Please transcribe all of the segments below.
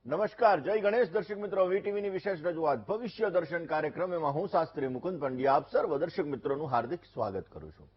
નમસ્કાર, જય ગણેશ દર્શક મિત્રો. વીટીવીની વિશેષ રજૂઆત ભવિષ્ય દર્શન કાર્યક્રમ એમાં હું શાસ્ત્રી મુકુંદ પંડ્યા આપ સર્વ દર્શક મિત્રોનું હાર્દિક સ્વાગત કરું છું.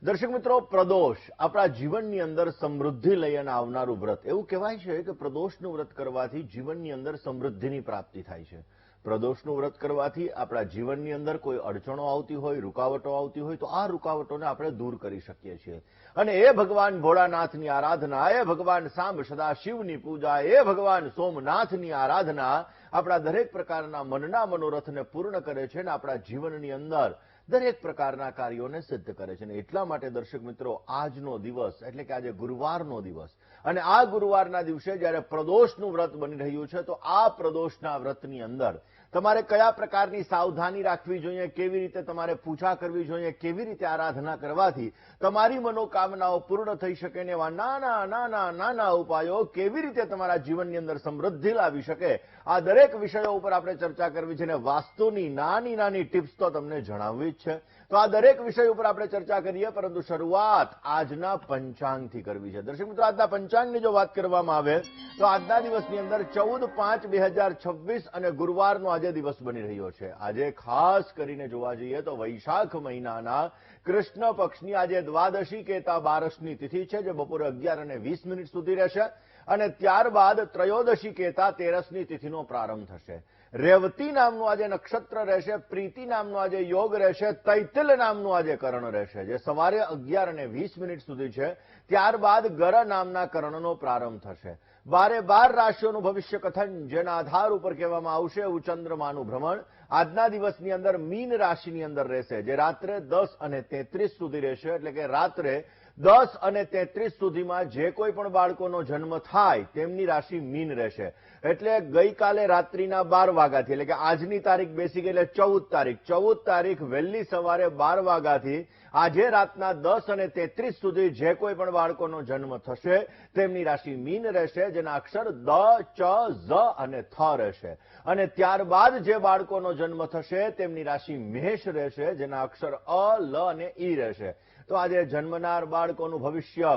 દર્શક મિત્રો, પ્રદોષ આપણા જીવનની અંદર સમૃદ્ધિ લઈને આવનારું વ્રત. એવું કહેવાય છે કે પ્રદોષનું વ્રત કરવાથી જીવનની અંદર સમૃદ્ધિની પ્રાપ્તિ થાય છે. પ્રદોષનું વ્રત કરવાથી આપણા જીવનની અંદર કોઈ અડચણો આવતી હોય, રૂકાવટો આવતી હોય તો આ રૂકાવટોને આપણે દૂર કરી શકીએ છીએ. અને એ ભગવાન ભોળાનાથની આરાધના, એ ભગવાન સાંબ સદાશિવની પૂજા, એ ભગવાન સોમનાથની આરાધના આપણા દરેક પ્રકારના મનના મનોરથને પૂર્ણ કરે છે અને આપણા જીવનની અંદર દરેક પ્રકારના કાર્યોને સિદ્ધ કરે છે. અને એટલા માટે દર્શક મિત્રો, આજનો દિવસ એટલે કે આજે ગુરુવારનો દિવસ, અને આ ગુરુવારના દિવસે જ્યારે પ્રદોષનું વ્રત બની રહ્યું છે, તો આ પ્રદોષના વ્રતની અંદર તમારે કયા પ્રકારની સાવધાની રાખવી જોઈએ, કેવી રીતે તમારે પૂજા કરવી જોઈએ, કેવી રીતે આરાધના કરવાથી તમારી મનોકામનાઓ પૂર્ણ થઈ શકે ને એવા નાના નાના નાના ઉપાયો કેવી રીતે તમારા જીવનની અંદર સમૃદ્ધિ લાવી શકે, આ દરેક વિષયો ઉપર આપણે ચર્ચા કરવી છે. અને વાસ્તુની નાની નાની ટિપ્સ તો તમને જણાવવી જ છે. તો આ દરેક વિષય ઉપર આપણે ચર્ચા કરીએ, પરંતુ શરૂઆત આજના પંચાંગથી કરવી છે. દર્શક મિત્રો, આજના પંચાંગની જો વાત કરવામાં આવે તો આજના દિવસની અંદર 14/5/2026 અને ગુરુવારનો આજે દિવસ બની રહ્યો છે. આજે ખાસ કરીને જોવા જઈએ તો વૈશાખ મહિનાના કૃષ્ણ પક્ષની આજે દ્વાદશી કેતા બારસની તિથિ છે, જે બપોરે 11:20 સુધી રહેશે. અને ત્યારબાદ ત્રયોદશી કેતા 13ની તિથિનો પ્રારંભ થશે. રેવતી નામનું આજે નક્ષત્ર રહેશે, પ્રીતિ નામનો આજે યોગ રહેશે, તૈતિલ નામનું આજે કરણ રહેશે, જે સવારે 11:20 સુધી છે. ત્યારબાદ ગર નામના કરણનો પ્રારંભ થશે. 12 રાશિઓનું ભવિષ્ય કથન, જેના આધાર ઉપર કહેવામાં આવશે એવું ચંદ્રમાનું ભ્રમણ આજના દિવસની અંદર મીન રાશિની અંદર રહેશે, જે રાત્રે 10:33 સુધી રહેશે. એટલે કે રાત્રે 10:33 સુધીમાં જે કોઈ પણ બાળકોનો જન્મ થાય તેમની રાશિ મીન રહેશે. એટલે ગઈકાલે રાત્રિના 12 વાગ્યાથી, એટલે કે આજની તારીખ બેસી ગઈ, એટલે 14 તારીખ વહેલી સવારે 12 વાગ્યાથી આજે રાતના 10:33 સુધી જે કોઈ પણ બાળકોનો જન્મ થશે તેમની રાશિ મીન રહેશે, જેના અક્ષર દ, ચ, ઝ અને થ રહેશે. અને ત્યારબાદ જે બાળકોનો જન્મ થશે તેમની રાશિ મેષ રહેશે, જેના અક્ષર અ, લ અને ઈ રહેશે. તો આજે જન્મનાર બાળકોનું ભવિષ્ય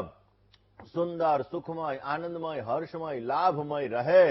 સુંદર, સુખમય, આનંદમય, હર્ષમય, લાભમય રહે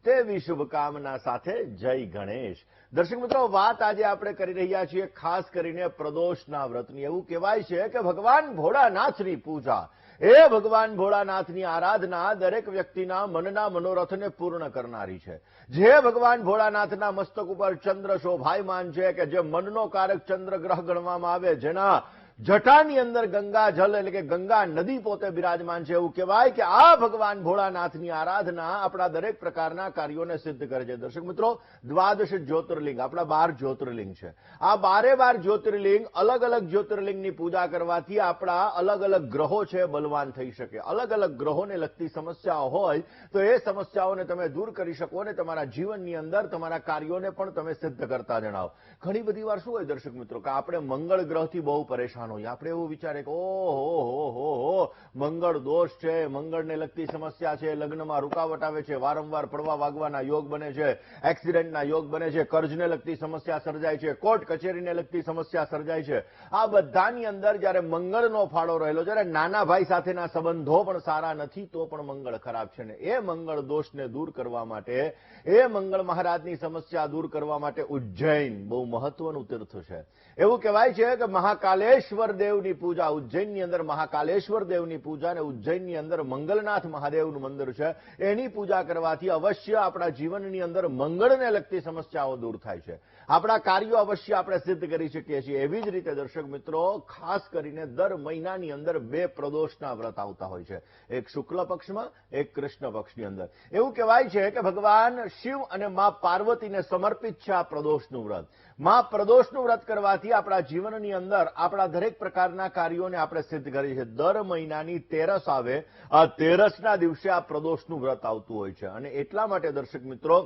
તેવી શુભકામના સાથે જય ગણેશ. દર્શક મિત્રો, વાત આજે આપણે કરી રહ્યા છીએ ખાસ કરીને પ્રદોષના વ્રતની. એવું કહેવાય છે કે ભગવાન ભોળાનાથની પૂજા, એ ભગવાન ભોળાનાથની આરાધના દરેક વ્યક્તિના મનના મનોરથને પૂર્ણ કરનારી છે. જે ભગવાન ભોળાનાથના મસ્તક ઉપર ચંદ્ર શોભાયમાન છે, કે જે મનનો કારક ચંદ્ર ગ્રહ ગણવામાં આવે, જેના જટાની અંદર ગંગા જલ એટલે કે ગંગા નદી પોતે બિરાજમાન છે, એવું કહેવાય કે આ ભગવાન ભોળાનાથની આરાધના આપણા દરેક પ્રકારના કાર્યોને સિદ્ધ કરે છે. દર્શક મિત્રો, દ્વાદશ જ્યોતિર્લિંગ આપણા 12 જ્યોતિર્લિંગ છે. આ 12 જ્યોતિર્લિંગ, અલગ અલગ જ્યોતિર્લિંગની પૂજા કરવાથી આપણા અલગ અલગ ગ્રહો છે બલવાન થઈ શકે. અલગ અલગ ગ્રહોને લગતી સમસ્યાઓ હોય તો એ સમસ્યાઓને તમે દૂર કરી શકો અને તમારા જીવનની અંદર તમારા કાર્યોને પણ તમે સિદ્ધ કરતા જણાવો. ઘણી બધી વાર શું હોય દર્શક મિત્રો, કે આપણે મંગળ ગ્રહથી બહુ પરેશાન, આપણે એવું વિચારે કે ઓહો મંગળ દોષ છે, મંગળને લગતી સમસ્યા છે, લગ્નમાં રૂકાવટ આવે છે, વારંવાર પડવા વાગવાના યોગ બને છે, એક્સિડન્ટના યોગ બને છે, કર્જને લગતી સમસ્યા સર્જાય છે, કોર્ટ કચેરીને લગતી સમસ્યા સર્જાય છે. આ બધાની અંદર જ્યારે મંગળનો ફાળો રહેલો, જ્યારે નાના ભાઈ સાથેના સંબંધો પણ સારા નથી તો પણ મંગળ ખરાબ છે. ને એ મંગળ દોષને દૂર કરવા માટે, એ મંગળ મહારાજની સમસ્યા દૂર કરવા માટે ઉજ્જૈન બહુ મહત્વનું તીર્થ છે. એવું કહેવાય છે કે મહાકાલેશ્વર દેવની પૂજા, ઉજ્જૈનની અંદર મહાકાલેશ્વર દેવની પૂજા અને ઉજ્જૈનની અંદર મંગલનાથ મહાદેવનું મંદિર છે, એની પૂજા કરવાથી અવશ્ય આપણા જીવનની અંદર મંગળને લગતી સમસ્યાઓ દૂર થાય છે. આપણા કાર્યો અવશ્ય આપણે સિદ્ધ કરી શકીએ છીએ. એવી જ રીતે દર્શક મિત્રો, ખાસ કરીને દર મહિનાની અંદર 2 પ્રદોષના વ્રત આવતા હોય છે, એક શુક્લ પક્ષમાં, એક કૃષ્ણ પક્ષની અંદર. એવું કહેવાય છે કે ભગવાન શિવ અને મા પાર્વતીને સમર્પિત છે આ પ્રદોષનું વ્રત. મા પ્રદોષનું વ્રત કરવાથી આપણા જીવનની અંદર આપણા દરેક પ્રકારના કાર્યોને આપણે સિદ્ધ કરીએ છીએ. દર મહિનાની 13 આવે, આ 13ના દિવસે આ પ્રદોષનું વ્રત આવતું હોય છે. અને એટલા માટે દર્શક મિત્રો,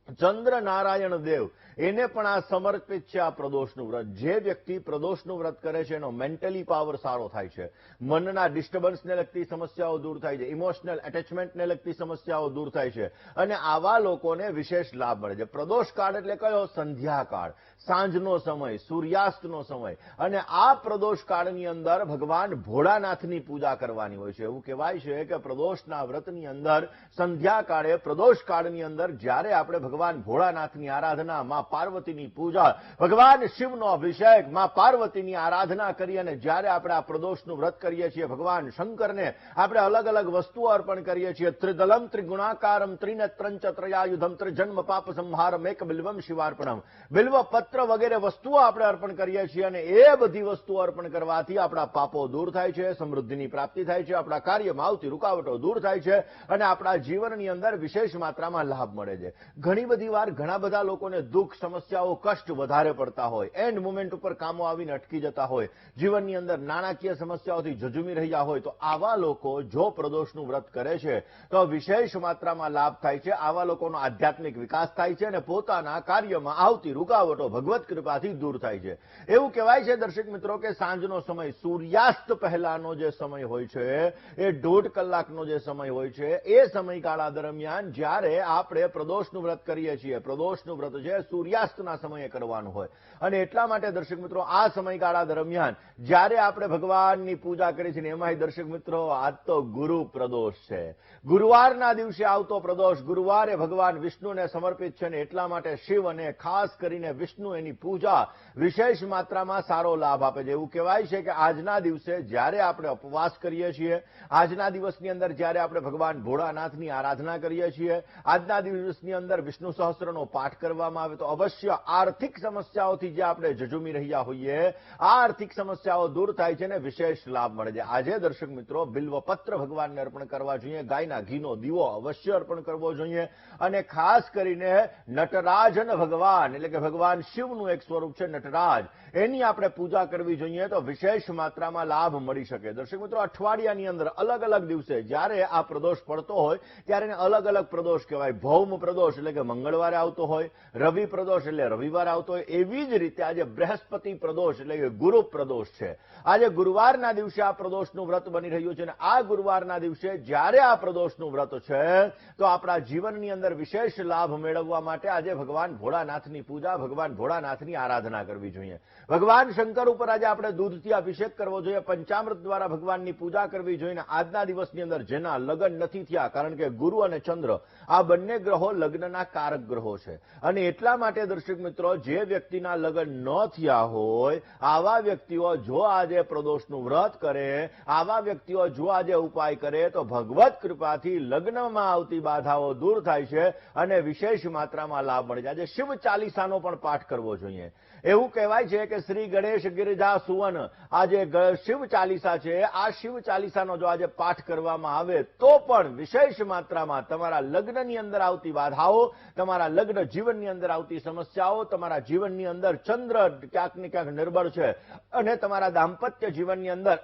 ચંદ્ર નારાયણ દેવ એને પણ આ સમર્પિત છે આ પ્રદોષનું વ્રત. જે વ્યક્તિ પ્રદોષનું વ્રત કરે છે એનો મેન્ટલી પાવર સારો થાય છે, મનના ડિસ્ટર્બન્સને લગતી સમસ્યાઓ દૂર થાય છે, ઇમોશનલ એટેચમેન્ટને લગતી સમસ્યાઓ દૂર થાય છે અને આવા લોકોને વિશેષ લાભ મળે છે. પ્રદોષ કાળ એટલે કયો? સંધ્યાકાળ, સાંજનો સમય, સૂર્યાસ્તનો સમય. અને આ પ્રદોષ કાળની અંદર ભગવાન ભોળાનાથની પૂજા કરવાની હોય છે. એવું કહેવાય છે કે પ્રદોષના વ્રતની અંદર સંધ્યાકાળે, પ્રદોષ કાળની અંદર જ્યારે આપણે ભગવાન ભોળાનાથની આરાધના, માં પાર્વતીની પૂજા, ભગવાન શિવનો અભિષેક, માં પાર્વતીની આરાધના કરી અને જ્યારે આપણે આ પ્રદોષનું વ્રત કરીએ છીએ, ભગવાન શંકરને આપણે અલગ અલગ વસ્તુઓ અર્પણ કરીએ છીએ. ત્રિદલમ ત્રિગુણાકારમ ત્રિનેત્રં ચ ત્રયાયુધમ ત્રિજન્મ પાપ સંહારમ એક બિલ્વમ શિવાર્પણમ, બિલ્વ પત્ર વગેરે વસ્તુઓ આપણે અર્પણ કરીએ છીએ અને એ બધી વસ્તુઓ અર્પણ કરવાથી આપણા પાપો દૂર થાય છે, સમૃદ્ધિની પ્રાપ્તિ થાય છે, આપણા કાર્યમાં આવતી રૂકાવટો દૂર થાય છે અને આપણા જીવનની અંદર વિશેષ માત્રામાં લાભ મળે છે. ઘણી બધી વાર ઘણા બધા લોકોને દુઃખ, સમસ્યાઓ, કષ્ટ વધારે પડતા હોય, એન્ડ મોમેન્ટ ઉપર કામો આવીને અટકી જતા હોય, જીવનની અંદર નાણાકીય સમસ્યાઓથી ઝઝુમી રહ્યા હોય, તો આવા લોકો જો પ્રદોષનું વ્રત કરે છે તો વિશેષ માત્રામાં લાભ થાય છે. આવા લોકોનો આધ્યાત્મિક વિકાસ થાય છે અને પોતાના કાર્યમાં આવતી રૂકાવટો ભગવત કૃપાથી દૂર થાય છે. એવું કહેવાય છે દર્શક મિત્રો કે સાંજનો સમય, સૂર્યાસ્ત પહેલાનો જે સમય હોય છે એ 1.5 કલાકનો જે સમય હોય છે, એ સમયગાળા દરમિયાન જ્યારે આપણે પ્રદોષનું વ્રત કરીએ છીએ, પ્રદોષનું વ્રત છે સૂર્યાસ્તના સમયે કરવાનું હોય અને એટલા માટે દર્શક મિત્રો આ સમયગાળા દરમિયાન જ્યારે આપણે ભગવાનની પૂજા કરીએ છીએ, એમાંય દર્શક મિત્રો આજ તો ગુરુ પ્રદોષ છે, ગુરુવારના દિવસે આવતો પ્રદોષ. ગુરુવારે ભગવાન વિષ્ણુને સમર્પિત છે અને એટલા માટે શિવ અને ખાસ કરીને વિષ્ણુ એની પૂજા વિશેષ માત્રામાં સારો લાભ આપે છે. એવું કહેવાય છે કે આજના દિવસે જ્યારે આપણે ઉપવાસ કરીએ છીએ, આજના દિવસની અંદર જ્યારે આપણે ભગવાન ભોળાનાથની આરાધના કરીએ છીએ, આજના દિવસની અંદર વિષ્ણુ સહસ્ત્રનો પાઠ કરવામાં આવે તો અવશ્ય આર્થિક સમસ્યાઓથી જે આપણે ઝઝુમી રહ્યા હોઈએ, આ આર્થિક સમસ્યાઓ દૂર થાય છે અને વિશેષ લાભ મળે છે. આજે દર્શક મિત્રો બિલ્વપત્ર ભગવાનને અર્પણ કરવા જોઈએ, ગાયના ઘીનો દીવો અવશ્ય અર્પણ કરવો જોઈએ અને ખાસ કરીને નટરાજન ભગવાન એટલે કે ભગવાન શિવનું એક સ્વરૂપ છે નટરાજ, એની આપણે પૂજા કરવી જોઈએ તો વિશેષ માત્રામાં લાભ મળી શકે. દર્શક મિત્રો અઠવાડિયાની અંદર અલગ અલગ દિવસે જ્યારે આ પ્રદોષ પડતો હોય ત્યારે એને અલગ અલગ પ્રદોષ કહેવાય. ભૌમ પ્રદોષ એટલે કે મંગળવારે આવતો હોય, રવિ પ્રદોષ એટલે રવિવારે આવતો હોય, એવી જ રીતે આજે બૃહસ્પતિ પ્રદોષ એટલે કે ગુરુ પ્રદોષ છે. આજે ગુરુવારના દિવસે આ પ્રદોષનું વ્રત બની રહ્યું છે અને આ ગુરુવારના દિવસે જ્યારે આ પ્રદોષનું વ્રત છે તો આપણા જીવનની અંદર વિશેષ લાભ મેળવવા માટે આજે ભગવાન ભોળાનાથની પૂજા, ભગવાન ભોળાનાથની આરાધના કરવી જોઈએ. ભગવાન શંકર ઉપર આજે આપણે દૂધથી અભિષેક કરવો જોઈએ, પંચામૃત દ્વારા ભગવાનની પૂજા કરવી જોઈએ. આજના દિવસની અંદર જેના લગ્ન નથી થયા, કારણ કે ગુરુ અને ચંદ્ર આ બંને ગ્રહો લગ્નના કારક ગ્રહો છે અને એટલા માટે દર્શક મિત્રો જે વ્યક્તિના લગ્ન ન થયા હોય આવા વ્યક્તિઓ જો આજે પ્રદોષનું વ્રત કરે, આવા વ્યક્તિઓ જો આજે ઉપાય કરે તો ભગવત કૃપાથી લગ્નમાં આવતી બાધાઓ દૂર થાય છે અને વિશેષ માત્રામાં લાભ મળે છે. આજે શિવ ચાલીસાનો પણ પાઠ કરવો જોઈએ. એવું કહેવાય છે કે શ્રી ગણેશ ગિરિજા સુવન આ જે શિવ ચાલીસા છે, આ શિવ ચાલીસાનો જો આજે પાઠ કરવામાં આવે તો પણ વિશેષ માત્રામાં તમારા લગ્નની અંદર આવતી બાધાઓ, તમારા લગ્ન જીવનની અંદર આવતી સમસ્યાઓ, તમારા જીવનની અંદર ચંદ્ર ક્યાંક ને ક્યાંક નિર્બળ છે અને તમારા દાંપત્ય જીવનની અંદર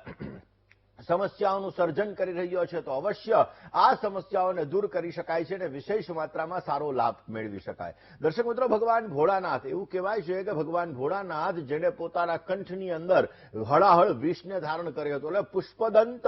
સમસ્યાઓનું સર્જન કરી રહ્યો છે તો અવશ્ય આ સમસ્યાઓને દૂર કરી શકાય છે અને વિશેષ માત્રામાં સારો લાભ મેળવી શકાય. દર્શક મિત્રો ભગવાન ભોળાનાથ, એવું કહેવાય છે કે ભગવાન ભોળાનાથ જેને પોતાના કંઠની અંદર હળાહળ વિષને ધારણ કર્યો હતો, એટલે પુષ્પદંત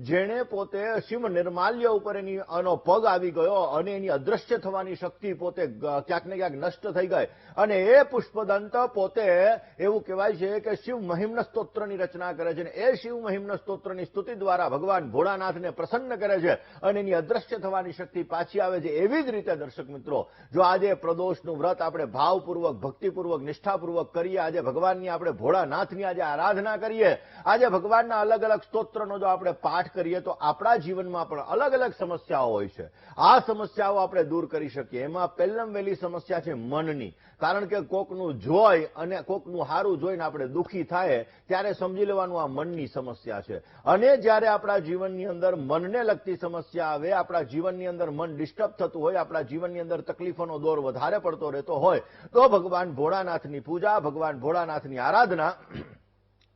જેણે પોતે શિવ નિર્માલ્ય ઉપર એનો પગ આવી ગયો અને એની અદ્રશ્ય થવાની શક્તિ પોતે ક્યાંક ને ક્યાંક નષ્ટ થઈ ગઈ અને એ પુષ્પદંત પોતે એવું કહેવાય છે કે શિવ મહિમ્ન સ્તોત્રની રચના કરે છે અને એ શિવ મહિમ્ન સ્તોત્રની સ્તુતિ દ્વારા ભગવાન ભોળાનાથને પ્રસન્ન કરે છે અને એની અદ્રશ્ય થવાની શક્તિ પાછી આવે છે. એવી જ રીતે દર્શક મિત્રો જો આજે પ્રદોષનું વ્રત આપણે ભાવપૂર્વક, ભક્તિપૂર્વક, નિષ્ઠાપૂર્વક કરીએ, આજે ભગવાનની આપણે ભોળાનાથની આજે આરાધના કરીએ, આજે ભગવાનના અલગ અલગ સ્તોત્રનો જો આપણે પાઠ કરીએ તો આપણા જીવનમાં પણ અલગ અલગ સમસ્યાઓ હોય છે. આ સમસ્યાઓ આપણે દૂર કરી શકીએ. એમાં પહેલમ વહેલી સમસ્યા છે મનની, કારણ કે કોકનું જોઈ અને કોકનું હારું જોઈને આપણે દુઃખી થાય ત્યારે સમજી લેવાનું આ મનની સમસ્યા છે. અને જ્યારે આપણા જીવનની અંદર મનને લગતી સમસ્યા આવે, આપણા જીવનની અંદર મન ડિસ્ટર્બ થતું હોય, આપણા જીવનની અંદર તકલીફોનો દોર વધારે પડતો રહેતો હોય તો ભગવાન ભોળાનાથની પૂજા, ભગવાન ભોળાનાથની આરાધના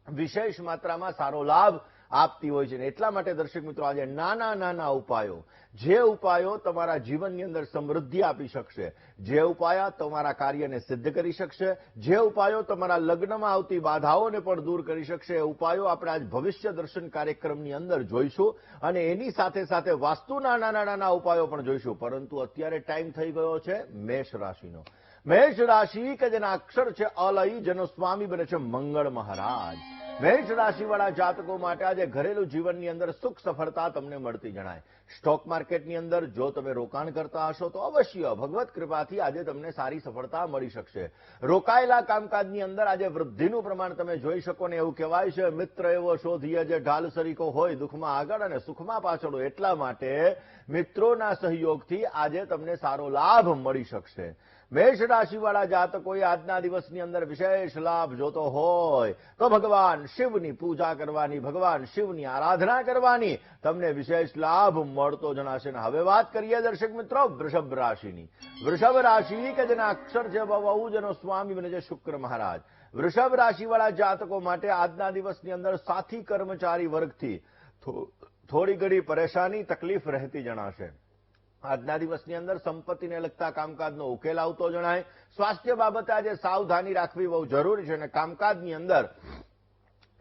વિશેષ માત્રામાં સારો લાભ આપતી હોય છે. એટલા માટે દર્શક મિત્રો આજે નાના નાના ઉપાયો, જે ઉપાયો તમારા જીવનની અંદર સમૃદ્ધિ આપી શકશે, જે ઉપાયો તમારા કાર્યને સિદ્ધ કરી શકશે, જે ઉપાયો તમારા લગ્નમાં આવતી બાધાઓને પણ દૂર કરી શકશે, એ ઉપાયો આપણે આજ ભવિષ્ય દર્શન કાર્યક્રમની અંદર જોઈશું અને એની સાથે સાથે વાસ્તુના નાના નાના ઉપાયો પણ જોઈશું. પરંતુ અત્યારે ટાઈમ થઈ ગયો છે મેષ રાશિનો. મેષ રાશિ કે જેના અક્ષર છે અલય, જેનો સ્વામી બને છે મંગળ મહારાજ. મેષ રાશિવાળા જાતકો માટે આજે ઘરેલું જીવનની અંદર સુખ સફળતા તમને મળતી જણાય. સ્ટોક માર્કેટની અંદર જો તમે રોકાણ કરતા હશો તો અવશ્ય ભગવત કૃપાથી આજે તમને સારી સફળતા મળી શકશે. રોકાયેલા કામકાજની અંદર આજે વૃદ્ધિનું પ્રમાણ તમે જોઈ શકો ને એવું કહેવાય છે, મિત્ર એવો શોધીએ જે ઢાલ સરીકો હોય દુઃખમાં આગળ અને સુખમાં પાછળ. એટલા માટે મિત્રોના સહયોગથી આજે તમને સારો લાભ મળી શકશે. મેષ રાશિવાળા જાતકોએ આજના દિવસની અંદર વિશેષ લાભ જોતો હોય તો ભગવાન શિવની પૂજા કરવાની, ભગવાન શિવની આરાધના કરવાની તમને વિશેષ લાભ મળતો જણાશે. હવે વાત કરીએ દર્શક મિત્રો વૃષભ રાશિની. વૃષભ રાશિ કે જેના અક્ષર છે બહુ, જેનો સ્વામી બને છે શુક્ર મહારાજ. વૃષભ રાશિવાળા જાતકો માટે આજના દિવસની અંદર સાથી કર્મચારી વર્ગથી થોડી ઘણી પરેશાની, તકલીફ રહેતી જણાશે. આજના દિવસની અંદર સંપત્તિને લગતા કામકાજનો ઉકેલ આવતો જણાય. સ્વાસ્થ્ય બાબતે આજે સાવધાની રાખવી બહુ જરૂરી છે અને કામકાજની અંદર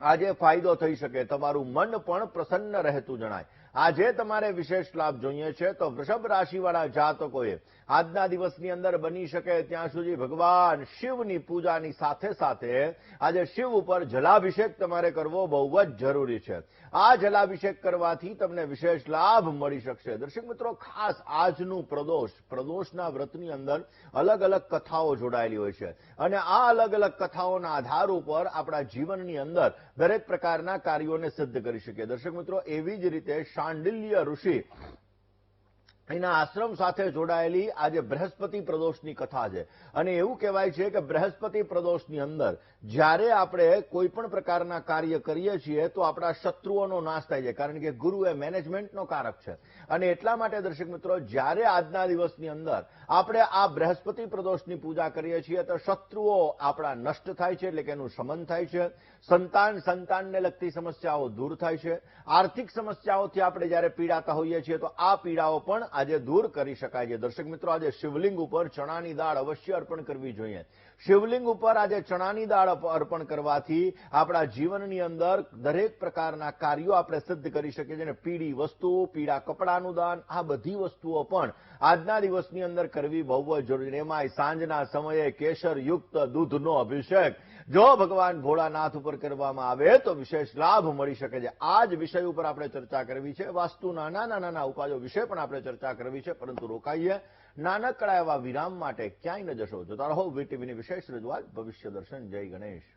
આજે ફાયદો થઈ શકે. તમારું મન પણ પ્રસન્ન રહેતું જણાય. આજે તમારે વિશેષ લાભ જોઈએ છે તો વૃષભ રાશિવાળા જાતકોએ આજના દિવસની અંદર બની શકે ત્યાં સુધી ભગવાન શિવની પૂજાની સાથે સાથે આજે શિવ ઉપર જલાભિષેક તમારે કરવો બહુ જ જરૂરી છે. આ જલાભિષેક કરવાથી તમને વિશેષ લાભ મળી શકશે. દર્શક મિત્રો, ખાસ આજનું પ્રદોષના વ્રતની અંદર અલગ અલગ કથાઓ જોડાયેલી હોય છે અને આ અલગ અલગ કથાઓના આધાર ઉપર આપણા જીવનની અંદર દરેક પ્રકારના કાર્યોને સિદ્ધ કરી શકીએ. દર્શક મિત્રો, એવી જ રીતે શાંડિલ્ય ઋષિ એના આશ્રમ સાથે જોડાયેલી આજે બૃહસ્પતિ પ્રદોષની કથા છે અને એવું કહેવાય છે કે બૃહસ્પતિ પ્રદોષની અંદર જ્યારે આપણે કોઈ પણ પ્રકારના કાર્ય કરીએ છીએ તો આપણા શત્રુઓનો નાશ થાય છે, કારણ કે ગુરુ એ મેનેજમેન્ટનો કારક છે. અને એટલા માટે દર્શક મિત્રો, જ્યારે આજના દિવસની અંદર આપણે આ બૃહસ્પતિ પ્રદોષની પૂજા કરીએ છીએ તો શત્રુઓ આપણા નષ્ટ થાય છે, એટલે કે એનું શમન થાય છે. સંતાનને લગતી સમસ્યાઓ દૂર થાય છે. આર્થિક સમસ્યાઓથી આપણે જ્યારે પીડાતા હોઈએ છીએ તો આ પીડાઓ પણ આજે દૂર કરી શકાય છે. દર્શક મિત્રો, આજે શિવલિંગ ઉપર ચણાની દાળ અવશ્ય અર્પણ કરવી જોઈએ. શિવલિંગ ઉપર આજે ચણાની દાળ અર્પણ કરવાથી આપણા જીવનની અંદર દરેક પ્રકારના કાર્યો આપણે સિદ્ધ કરી શકીએ છીએ. પીળી વસ્તુઓ, પીળા કપડાનું દાન, આ બધી વસ્તુઓ પણ આજના દિવસની અંદર કરવી બહુ જ જરૂરી. એમાંય સાંજના સમયે કેસરયુક્ત દૂધનો અભિષેક જો ભગવાન ભોળાનાથ ઉપર કરવામાં આવે તો વિશેષ લાભ મળી શકે છે. આ જ વિષય ઉપર આપણે ચર્ચા કરવી છે. વાસ્તુના નાના નાના ઉપાયો વિશે પણ આપણે ચર્ચા કરવી છે, પરંતુ રોકાઈએ નાનકડા એવા વિરામ માટે. ક્યાંય ન જશો, જોતા રહો વીટીવીની વિશેષ રજૂઆત ભવિષ્ય દર્શન. જય ગણેશ.